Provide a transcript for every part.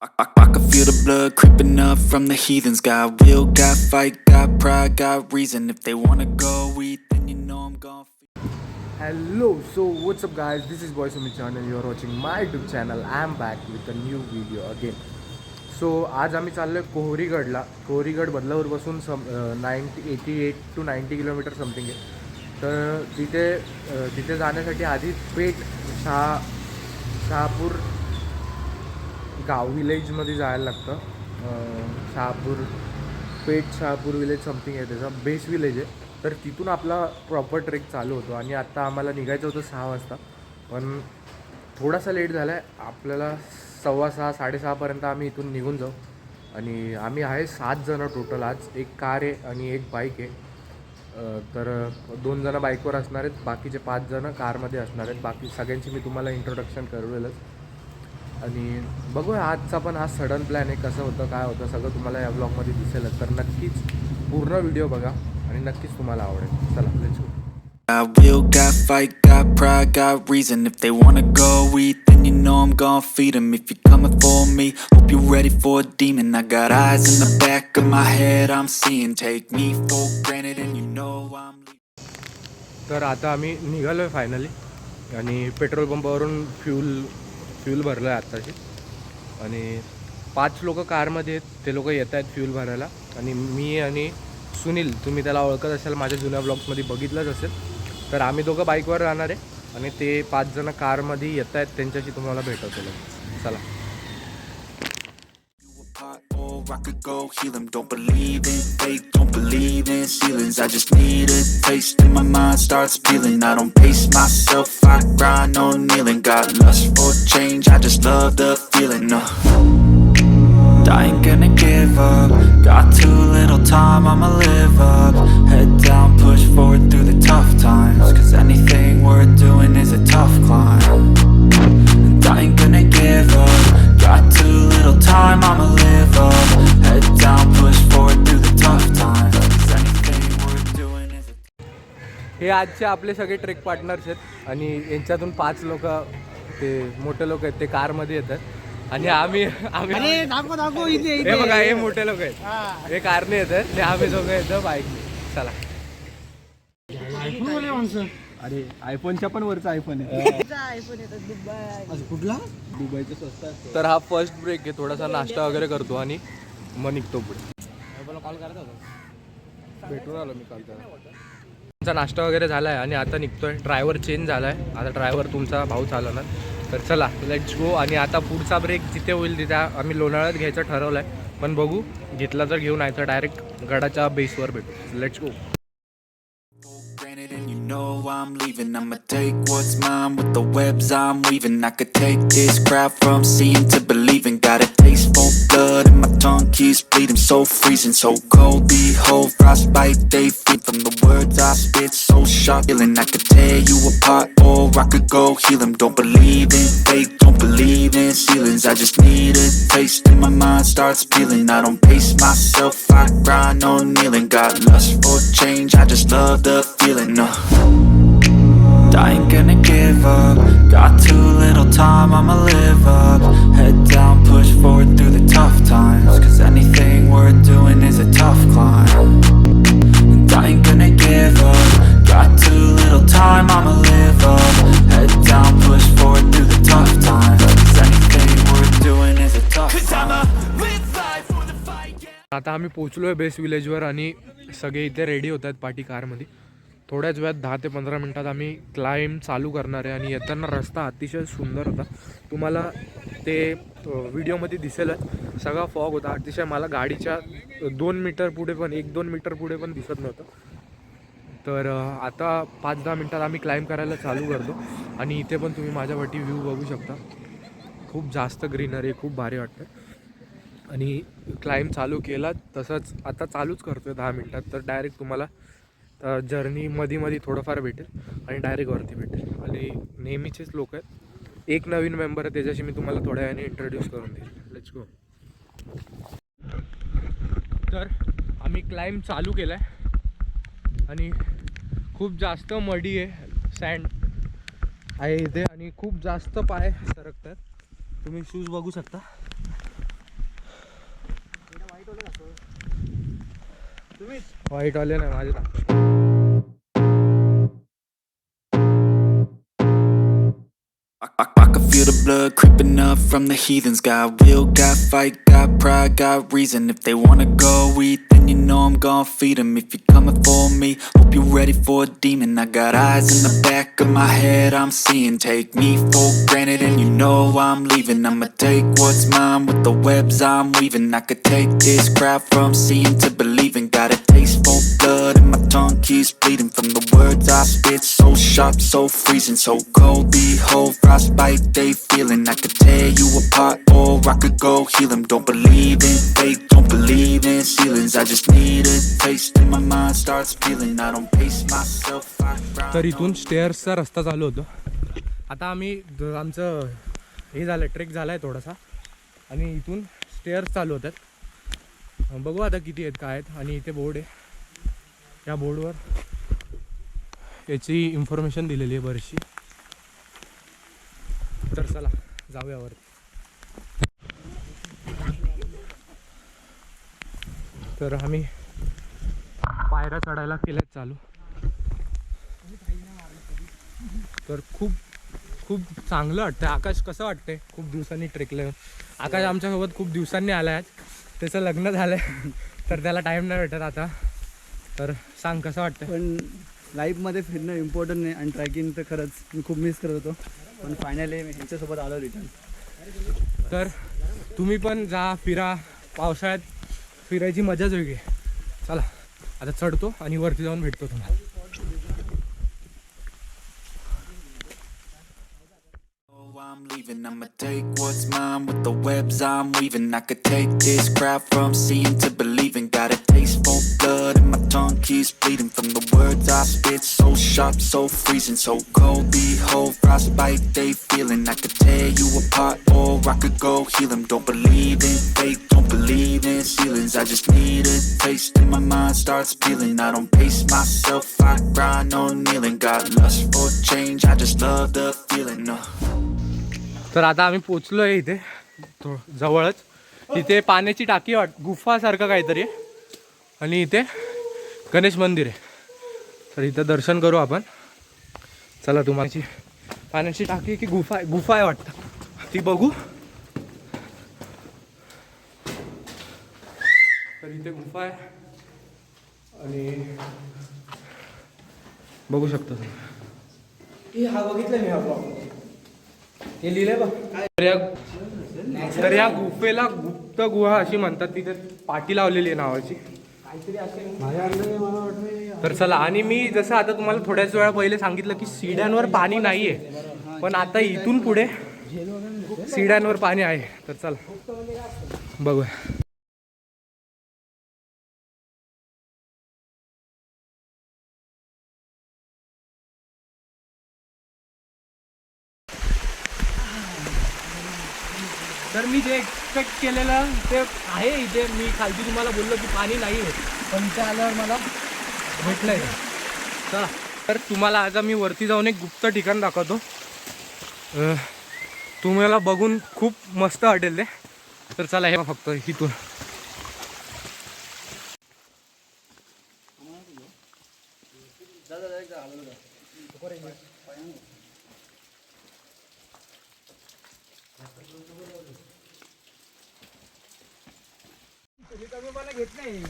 I can feel the blood creeping up from the heathens. Got will, got fight, got pride, got reason. If they wanna go eat, then you know I'm gonna. Hello, so what's up guys, this is Boy Sumit channel. You are watching my YouTube channel. I am back with a new video again. So आज आम्ही चाललो आहे कोहरीगडला. कोहरीगड बदलापूरपासून 88 to 90 kilometre something आहे. तर तिथे जाण्यासाठी आधी पेठ शहापूर गाव विलेजमध्ये जायला लागतं. पेठ शहापूर विलेज समथिंग आहे, त्याचा बेस विलेज आहे. तर तिथून आपला प्रॉपर ट्रेक चालू होतो आणि आत्ता आम्हाला निघायचं होतं 6 वाजता, पण थोडासा लेट झाला आहे. आपल्याला 6:15 6:30पर्यंत आम्ही इथून निघून जाऊ. आणि आम्ही आहे 7 जणं टोटल. आज एक कार आहे आणि एक बाईक आहे. तर 2 जणं बाईकवर असणार आहेत, बाकीचे 5 जणं कारमध्ये असणार आहेत. बाकी सगळ्यांची मी तुम्हाला इंट्रोडक्शन करवेलच. आणि बघूया आजचा पण हा सडन प्लॅन आहे, कसं होतं काय होतं सगळं तुम्हाला या ब्लॉगमध्ये दिसेलच. तर नक्कीच पूर्ण व्हिडिओ बघा आणि नक्कीच तुम्हाला आवडेल. चला let's go. Got will, got fight, got pride, got reason. If they wanna go eat, then you know I'm gonna feed them. If you're coming for me, hope you're ready for a demon. I got eyes in the back of my head, I'm seeing. Take me for granted and you know I'm leaving. तर आता आम्ही निघालो आहे finally आणि petrol पंपावरून fuel भरलं आहे आत्ताशी. आणि 5 लोक कारमध्ये आहेत, ते लोक येत आहेत फ्यूल भरायला. आणि मी आणि सुनील, तुम्ही त्याला ओळखत असाल, माझ्या जुन्या ब्लॉग्समध्ये बघितलंच असेल. तर आम्ही दोघं बाईकवर राहणार आहे आणि ते 5 जण कारमध्ये येत आहेत, त्यांच्याशी तुम्हाला भेटवतो. चला. I could go heal them. Don't believe in fate, don't believe in ceilings. I just need a taste and my mind starts peeling. I don't pace myself, I grind on kneeling. Got lust for change, I just love the feeling. I ain't gonna give up. Got too little time, I'ma live up. Head down, push forward through the tough times. Cause anything worth doing is a tough climb. And I ain't gonna give up. Got too little time, I'ma live up. Head down, push forward through the tough times. Cause anything worth doing is a. हे आजचे आपले सगळे trek partners आहेत आणि यांच्यातून 5 लोक, ते मोठे लोक आहेत, ते कारमध्ये येतात. आणि आम्ही दाखव इथे हे बघा, हे मोठे लोक आहेत, हे कारने येतात, ते आम्ही दोघं येतो बाईकने. चला. अरे आयफोनच्या पण वरचा आयफोन आहे. कुठला? दुबईचा स्वस्त असतो. तर हा फर्स्ट ब्रेक आहे, थोडासा नाश्ता वगैरे करतो आणि मग निघतो पुढे. कॉल करत होता, भेटून आलो मी काल त्याला. नाश्ता वगैरे झाला आहे आणि आता निघतोय. ड्रायव्हर चेंज झाला आहे, आता ड्रायव्हर तुमचा भाऊ चालवणार. तर चला लेट्स गो. आणि आता पुढचा ब्रेक जिथे होईल तिथे आम्ही लोणावळ्यात घ्यायचं ठरवलं आहे, पण बघू, घेतला तर घेऊन यायचं, डायरेक्ट गडाच्या बेसवर भेटू. Let's go. And you know I'm leaving. I'ma take what's mine with the webs I'm weaving. I could take this crowd from seeing to believing. Got a taste for blood and my tongue keeps bleeding. So freezing, so cold, behold frostbite they feed from the words I spit. So sharp, feeling I could tear you apart or I could go heal them. Don't believe in fate, don't believe in ceilings. I just need a taste and my mind starts peeling. I don't pace myself, I grind on kneeling. Got lust for change, I just love the feeling. No, I ain't gonna give up. Got too little time, I'ma live up. Head down, push forward through the tough times. Cause anything worth doing is a tough climb. And I ain't gonna give up. Got too little time, I'ma live up. Head down, push forward through the tough times. Cause anything worth doing is a tough climb. आता आम्ही पोचलो आहे base विलेजवर आणि सगळे इथे ready होत आहेत पाठी कारमध्ये. थोड्याच वेळात 10 ते 15 मिनटात आम्ही क्लाइंब चालू करणार आहे. आणि येताना रस्ता अतिशय सुंदर होता, तुम्हाला ते व्हिडिओमध्ये दिसेलच. सगळा फॉग होता अतिशय, मला गाडीच्या 2 मीटर पुढे पण 1-2 मीटर पुढे पण दिसत नव्हतं. तर आता 5-10 मिनटात आम्ही क्लाइंब करायला चालू करतो. आणि इथे पण तुम्ही माझ्यावरती व्ह्यू बघू शकता, खूप जास्त ग्रीनरी, खूप भारी वाटतं. आणि क्लाइंब चालू केला तसंच आता चालूच करतो आहे 10 मिनटात. तर डायरेक्ट तुम्हाला जर्नी मध्ये थोडंफार भेटेल आणि डायरेक्ट वरती भेटेल. आणि नेहमीचेच लोक आहेत, एक नवीन मेंबर आहे, त्याच्याशी मी तुम्हाला थोड्या वेळाने इंट्रोड्यूस करून देईल. Let's go. तर आम्ही क्लाइंब चालू केला आहे आणि खूप जास्त मडी आहे, सँड आहे इथे आणि खूप जास्त पाय सरकतात. तुम्ही शूज बघू शकता, व्हाईट वाले नाही माझे दाखव. I can feel the blood creeping up from the heathens. Got will, got fight, got pride, got reason. If they wanna go eat, then you know I'm gon' feed them. If you're coming for me, hope you're ready for a demon. I got eyes in the back of my head, I'm seeing. Take me for granted and you know I'm leaving. I'ma take what's mine with the webs I'm weaving. I could take this crowd from seeing to believing. Got a taste for blood and my tongue keeps bleeding. From the words I spit, so sharp, so freezing. So cold, behold, frostbite they feeling. I could tear you apart or I could go heal them. Don't believe in fate, don't believe in ceilings. I just need a taste and my mind starts feeling. I don't pace myself, I grind. तर इथून स्टेअर्सचा रस्ता चालू होतो. आता आम्ही आमचं हे झालं, ट्रेक झाला आहे थोडासा आणि इथून स्टेअर्स चालू होतात. बघू आता किती आहेत काय आहेत. आणि इथे बोर्ड आहे, या बोर्डवर याची इन्फॉर्मेशन दिलेली आहे बरीचशी. तर चला जाऊया वरती. तर आम्ही पायऱ्या चढायला केल्यात चालू. तर खूप खूप चांगलं वाटतं. आकाश कसं वाटतंय खूप दिवसांनी ट्रेकला? आकाश आमच्यासोबत खूप दिवसांनी आला आहे. त्याचं लग्न झालं आहे तर त्याला टाईम नाही भेटत आता. तर सांग कसं वाटतं? पण लाईफमध्ये फिरणं इम्पॉर्टंट आहे आणि ट्रॅकिंग तर खरंच मी खूप मिस करत होतो. पण फायनली मी ह्यांच्यासोबत आलो रिटर्न. तर तुम्ही पण जा, फिरा. पावसाळ्यात फिरायची मजाच वेगळी आहे. चला आता चढतो आणि वरती जाऊन भेटतो तुम्हाला. I'm leaving, I'ma take what's mine with the webs I'm weaving. I could take this crowd from seeing to believing. Got a taste for blood and my tongue keeps bleeding. From the words I spit, so sharp, so freezing. So cold, behold, frostbite they feeling. I could tear you apart or I could go heal them. Don't believe in fate, don't believe in ceilings. I just need a taste and my mind starts peeling. I don't pace myself, I grind on kneeling. Got lust for change, I just love the feeling. तर आता आम्ही पोचलो आहे इथे जवळच. इथे पाण्याची टाकी गुफासारखं काहीतरी आहे आणि इथे गणेश मंदिर आहे. तर इथं दर्शन करू आपण. चला तुम्हाला पाण्याची टाकी की गुफा आहे वाटतं ती बघू. तर इथे गुफा आहे आणि बघू शकता तुम्ही. हा बघितलं मी, हा हे लिहिलंय बघ. तर या गुफेला गुप्त गुहा अशी म्हणतात. तिथे पाटी लावलेली आहे नावाची. तर चला. आणि मी जसं आता तुम्हाला थोड्याच वेळा पहिले सांगितलं की शिड्यांवर पाणी नाही आहे, पण आता इथून पुढे शिड्यांवर पाणी आहे. तर चला बघूया. तर मी जे एक्सपेक्ट केलेलं ते आहे इथे. मी खालती तुम्हाला बोललो की पाणी नाही आहे, पण इथे आल्यावर मला भेटलं आहे. चला तर तुम्हाला आज मी वरती जाऊन एक गुप्त ठिकाण दाखवतो. तुम्हाला बघून खूप मस्त वाटेल ते. तर चला हे फक्त इथून. घेत नाही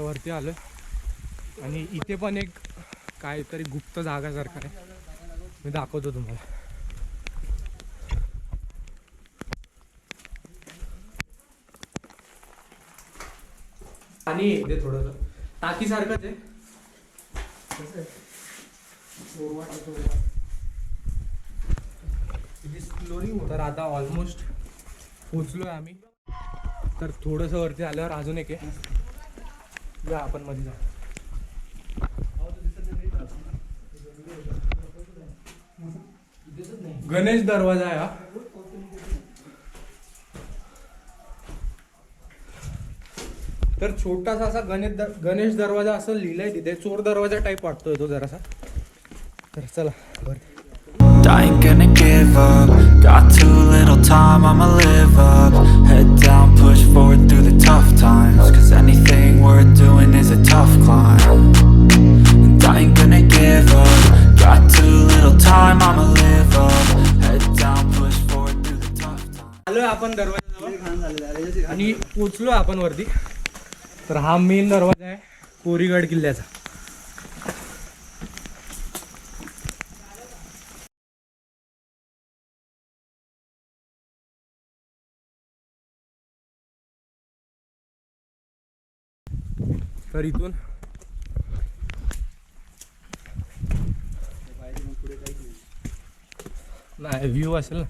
वरती आलो आणि इथे पण एक काहीतरी गुप्त जागासारखं आहे. मी दाखवतो तुम्हाला. आणि इथे थोडंसं टाकीसारखंच आहे. तर आता ऑलमोस्ट पोचलोय आम्ही. तर थोडंसं वरती आल्यावर अजून एक आहे. जा आपण मध्ये जा. गणेश दरवाजा आहे हा. तर छोटासा असा गणेश दरवाजा असं लिहिलंय तिथे. चोर दरवाजा टाईप वाटतोय तो जरासा. तर चला वरती. I ain't gonna give up, Got too little time, I'ma live up. Head down, push forward through the tough times. Cause anything worth doing is a tough climb. And I ain't gonna give up. Got too little time, I'ma live up. Head down, push forward through the tough times. आलोय आपण दरवाजाजवळ आणि पोचलो आपण वरती. तर हा main दरवाजा आहे कोरीगड किल्ल्याचा. तर इथून नाही व्ह्यू असेल ना.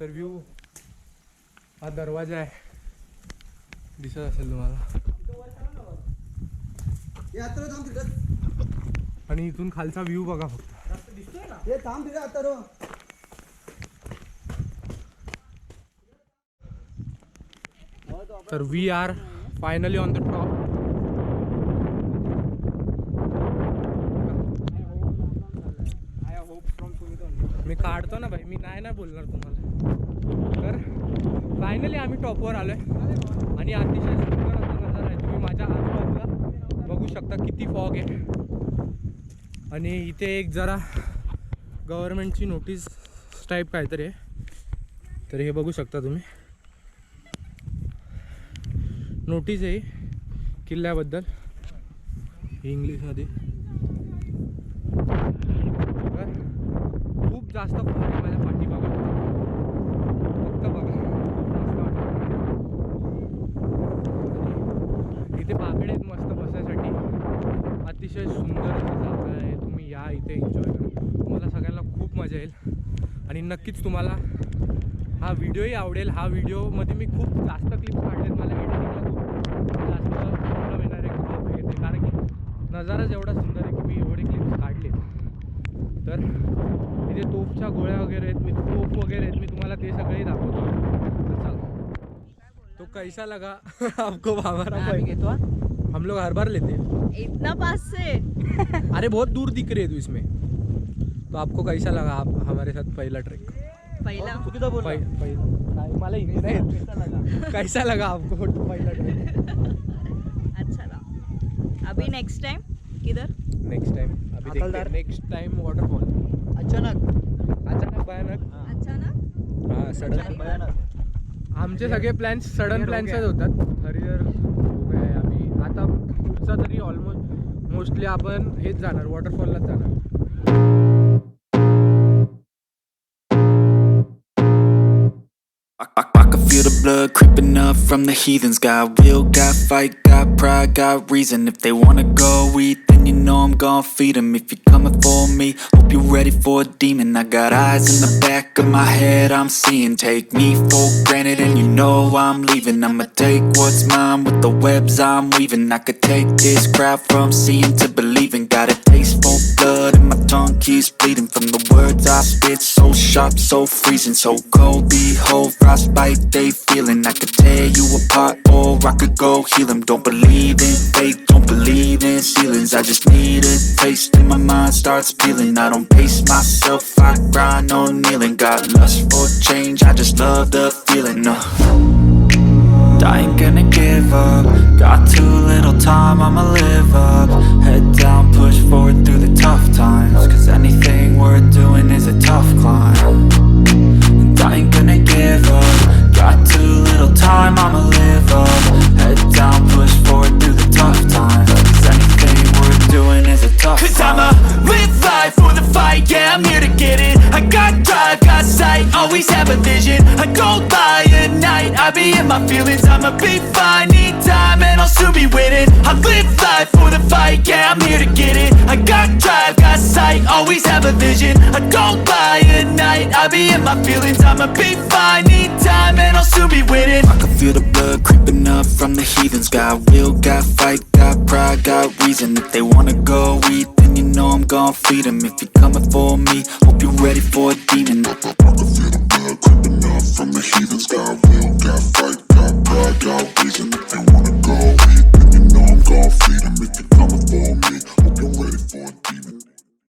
तर व्ह्यू हा दरवाजा आहे, दिसत असेल तुम्हाला. आणि इथून खालचा व्ह्यू बघा फक्त. तर we are finally on the top. मी काढतो ना भाई, मी नाही बोलणार तुम्हाला. तर फायनली आम्ही टॉपवर आलोय आणि अतिशय सुंदर असा नजारा आहे. तुम्ही माझ्या आजूबाजूला बघू शकता किती फॉग आहे. आणि इथे एक जरा गव्हर्नमेंटची नोटीस टाईप काहीतरी आहे. तर हे बघू शकता तुम्ही, नोटीस आहे किल्ल्याबद्दल इंग्लिशमध्ये. खूप जास्त फॉग आहे माझ्या पाठी बघा, फक्त बघा. इथे बाकडे आहेत मस्त बसायसाठी. अतिशय सुंदर जागा आहे. तुम्ही या इथे एन्जॉय करा. तुम्हाला सगळ्यांना खूप मजा येईल आणि नक्कीच तुम्हाला हा व्हिडिओही आवडेल. हा व्हिडिओमध्ये मी खूप जास्त क्लिप्स काढलेत. मला एडिटिंगला खूप जास्त प्रॉब्लेम येणार आहे, क्रॉप येते, कारण की नजाराच एवढा सुंदर आहे की मी एवढे क्लिप्स काढले. तर इथे तोफच्या गोळ्या वगैरे आहेत, तोफ वगैरे आहेत, मी तुम्हाला ते सगळेही दाखवतो. तर चला, तो कैसा लगा आपको हमारा घेतो. हम लोग हर बार लेते हैं. इतना पास से अरे बहुत दूर दिख रही है तू इसमें. तो आपको कैसा लगा आप हमारे साथ पहला ट्रेक? पहिला मला हिंदी नाही येत. कैसा लगा आपको पहिला ट्रेक? अच्छा लगा. अभी नेक्स्ट टाइम किधर? नेक्स्ट टाइम अभी देखते हैं. Next time waterfall. अचानक भयानक. अचानक हाँ सडन भयानक. आमचे सगळे प्लॅन्स सडन प्लॅन्सच होतात. हरिहर हो गए आम्ही. आता पुढचा तरी मोस्टली आपण हेच जाणार, वॉटरफॉललाच जाणार. I can feel the blood creeping up from the heathens. Got will, got fight, got pride, got reason. If they wanna go eat, then you know I'm gon' feed them. If you're coming for me, hope you're ready for a demon. I got eyes in the back of my head, I'm seeing. Take me for granted and you know I'm leaving. I'ma take what's mine with the webs I'm weaving. I could take this crowd from seeing to believing. Got a taste for blood and my tongue keeps bleeding. From the words I spit, so sharp, so freezing. So cold, behold, frostbite they feeling. I could tear you apart or I could go heal them. Don't believe in fate, don't believe in ceilings. I just need a taste and my mind starts peeling. I don't pace myself, I grind on kneeling. Got lust for change, I just love the feeling. I ain't gonna give up. Got too little time, I'ma live up. Head down, push forward through the tough times. Cause anything worth doing is a tough climb. And I ain't gonna give up. Got too little time, I'ma live up. Head down, push forward through the tough times. Cause anything worth doing is a tough climb. Cause I'ma live life for the fight, yeah, I'm here to get it. I got drive, got sight, always have a vision. I go by at night, I be in my feelings. I'ma be fine, need time and I'll soon be winning. I live life for the fight, yeah, I'm here to get it. I got drive, got sight, always have a vision. I go by at night, I be in my feelings. I'ma be fine, need time and I'll soon be winning. I can feel the blood creeping up from the heathens. Got will, got fight, got pride, got reason. If they wanna go eat, then you know I'm gon' feed them. If you're coming for me, hope you're ready for a demon. I can feel the blood creeping up from the heathens. Got will, got fight.